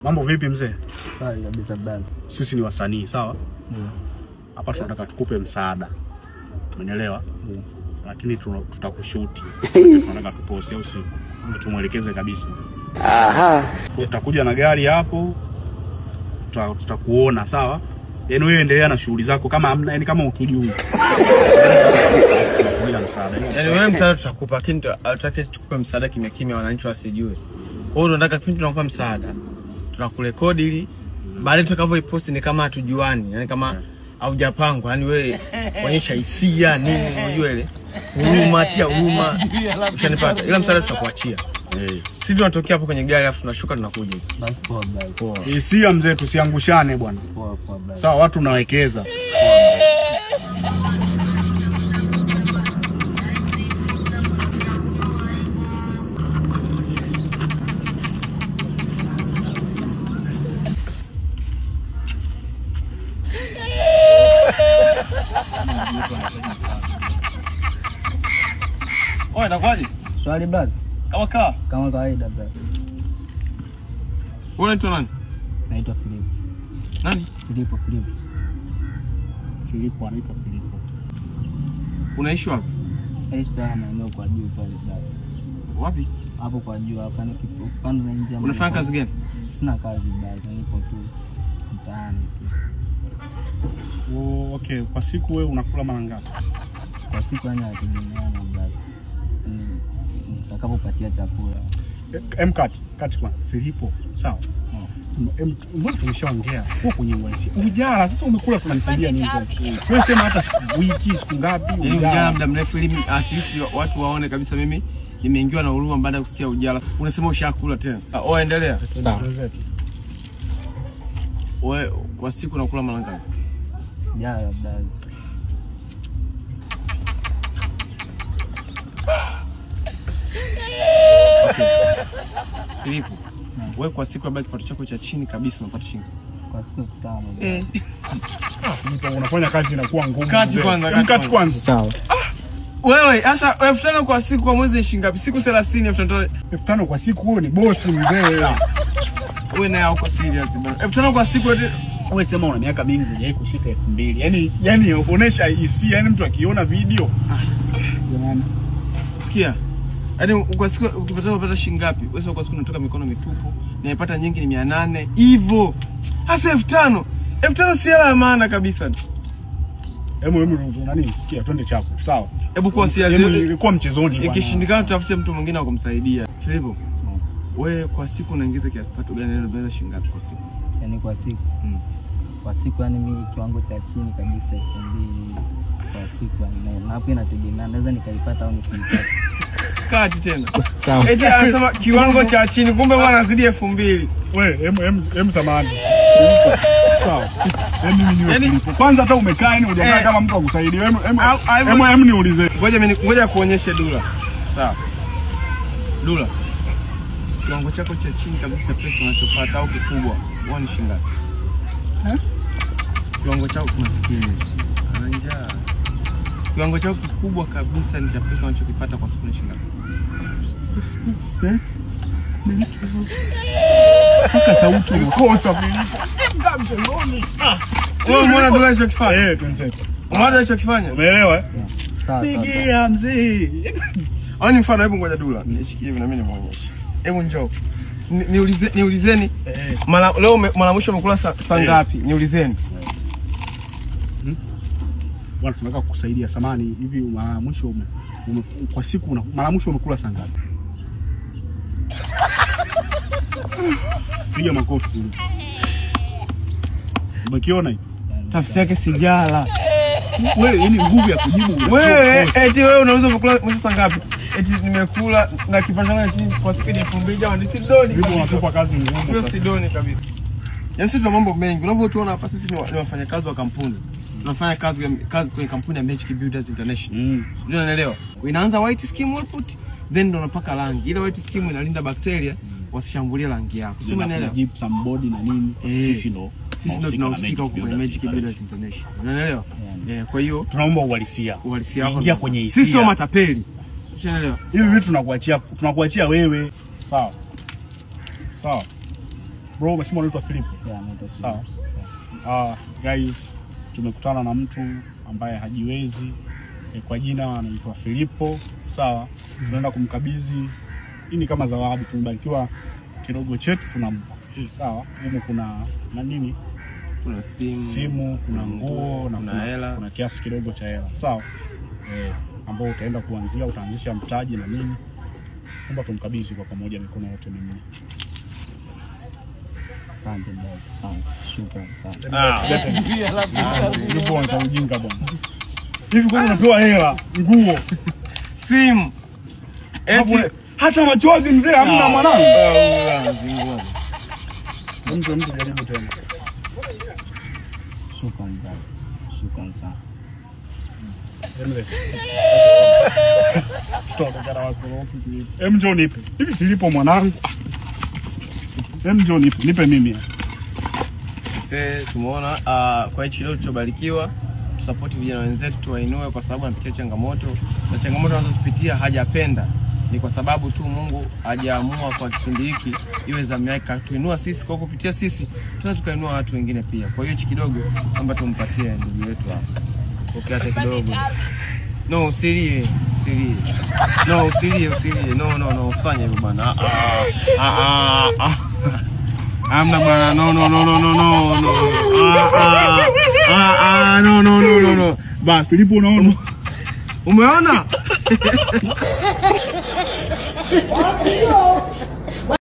Mambo vipi mzee? Sawa kabisa basi. Sisi ni wasanii, sawa? Hapa tunataka tukupe msaada. Umeelewa? Lakini tutakushuti. Tunataka tupost au si? Tumuelekeze kabisa. Aha. Utakuja na gari hapo. Tutakuona, sawa? Yaani wewe endelea na shughuli zako kama hamna, yani kama utujui. Yaani wewe msaada tutakupa, lakini hatutaki tukupe msaada kimya kimya wananchi wasijue. Kwa hiyo tunataka kipindi tunakupa msaada, tunakurekodi ili baadaye tutakavyoipost ni kama hatujuani, yani kama haujapangwa, yani wewe onyesha hisia nini, unajua ile huruma, tia huruma, ushanipata. Ila msaada tutakuachia. Sisi tunatokea hapo kwenye gari afu tunashuka tunakuja. Basi poa basi. Poa. Hisia mzee, tusiangushane bwana. Poa basi. Sawa, watu nawekeza. Oe, nakwaje? Swali brother. Kama kawaida brother. Wewe unaitwa nani? Naitwa Philip. Nani? Filipo anaitwa Filipo. Unaishi wapi? Naishi maeneo kwa juu pale brother. Wapi? Hapo kwa juu hapa ni kipo pande na nje. Unafanya kazi gani? Sina kazi brother, nipo tu mtaani tu. Okay, kwa siku wewe unakula mara ngapi? Kwa siku yani nategemeana brother. Nitakapopatia chakula. Kati kwa Filipo, sawa? Mbona tumeshaongea huko kwenye uhalisia. Ujara sasa umekula tunanisaidia nini kwa? Wewe sema hata wiki siku ngapi? Ujara muda mrefu ili at least watu waone kabisa mimi nimeingiwa na huruma baada ya kusikia ujara. Unasema ushakula tena. Oh, endelea. Sawa. Wewe kwa siku unakula mara ngapi? Sijala brother. Filipo, wewe kwa siku labda kipato chako cha chini kabisa unapata shilingi? Kwa siku 5,000. Ndipo unafanya kazi inakuwa ngumu. Kati kwanza. Sawa. Wewe sasa 5,000 kwa siku, kwa mwezi shilingi ngapi? Siku 30 5,000 kwa siku, wewe ni bosi mzee. Wewe naye uko serious bwana. 5,000 kwa siku wewe sema una miaka mingi hujai kushika 2,000. Yaani onesha hisia, yani mtu akiona video. Jamani. Sikia. Yaani kwa siku ukipata shilingi ngapi? Wewe kwa siku unatoka mikono mitupu, naipata nyingi ni 800. Hivyo. Hasa 5,000. 5,000 si hela ya maana kabisa. Hebu nani? Sikia, twende chapo. Sawa. Hebu kwa siasa ilikuwa mchezoni bwana. Ikishindikana tutafute mtu mwingine wa kumsaidia. Filipo. Wewe kwa siku unaingiza kipato gani? Unaweza shilingi ngapi kwa siku? Yaani kwa siku. Kwa siku yani mimi kiwango cha chini kabisa 2,000 kwa siku, na hapo inategemea naweza nikaipata au nisipate. Kati tena. Sawa. Eti anasema kiwango cha chini, kumbe bwana anazidi 2,000. Wewe hem samani. Sawa. Yaani kwanza hata umekaa yani hujakaa kama mtu akusaidia. Hem niulize. Ngoja kuonyeshe Dula. Sawa. Dula. Kiwango chako cha chini kabisa pesa unachopata au kikubwa, wewe ni shilingi ngapi? Kiwango chako maskini. Ana njaa. Kiwango chako kikubwa kabisa ni cha pesa unachokipata kwa siku ni shilingi ngapi? Paka sauti unakosa Filipo. Mgamjoni. Wewe umeona Dula alichokifanya? Tunzetu. Umeona alichokifanya? Umeelewa? Sawa. Pigia mzee. Ani mfano, hebu ngoja Dula nishikie hivi na mimi nimuonyeshe. Hebu njoo. Niulizeni. Leo mara mwisho umekula saa ngapi? Niulizeni. Bwana tunataka kukusaidia samani hivi, mara mwisho kwa siku mara mwisho umekula saa ngapi? Piga makofi. Umekiona hii? Tafsiri yake sijala. Wewe yani nguvu ya kujibu. Wewe eti wewe unauza umekula mwisho saa ngapi? Eti nimekula na kipato changu chini kwa siku 2,000 jamani, si doni. Hivi unatupa kazi ngumu sasa. Hiyo si doni kabisa. Yaani sisi tuna mambo mengi. Unavyotuona hapa sisi ni wafanyakazi wa kampuni. Tunafanya kazi kwenye kampuni ya Magic Builders International. Unajua unaelewa? Inaanza white skim output, then ndo unapaka rangi. Ile white skim inalinda bakteria wasishambulie rangi yako. Sio unaelewa? Gypsum board na nini? Sisi ndo tunahusika huko kwenye Magic Builders International. Unaelewa? Kwa hiyo tunaomba uhalisia wako. Ingia kwenye hisia. Sisi sio matapeli. Unaelewa? Hivi vitu tunakuachia wewe. Sawa. Sawa. Bro, umesema unaitwa Filipo? Yeah, naitwa Sawa. Filipo. Guys, tumekutana na mtu ambaye hajiwezi kwa jina anaitwa Filipo. Sawa. Tunaenda kumkabidhi hii ni kama zawadi, tumebarikiwa kidogo chetu tunampa. Sawa. Huko kuna na nini? Kuna simu, kuna nguo na kuna hela, kuna kiasi kidogo cha hela. Sawa. Ambao utaenda kuanzia, utaanzisha mtaji na nini. Naomba tumkabidhi kwa pamoja mikono yote mimi. Asante bro. Shukrani sana. Yupo anaita ujinga bwana. Hivi kwa unapewa hela, nguo, simu. Eti hata machozi mzee hamna mwanangu. Zinguo. Mtu jaribu tena. Shukrani bro. Shukrani sana. Toka gara wako rofi Filipo. Njoo nipe. Hivi Filipo mwanangu. Njoo nipe mimi. Sasa tumeona kwa hichi leo tulichobarikiwa, tusupport vijana wenzetu, tuwainue kwa sababu anapitia changamoto. Na changamoto anazozipitia hajapenda. Ni kwa sababu tu Mungu hajaamua kwa kipindi hiki iwe zamu yake tuinua sisi, kwa kupitia sisi tunaweza tukainua watu wengine pia. Kwa hiyo hichi kidogo kwamba tumpatie ndugu yetu hapa. Pokea hata kidogo. No, usilie. No, usilie. No, usifanye hivyo bwana. Amna bwana. No. No. Basi Filipo unaona? Umeona?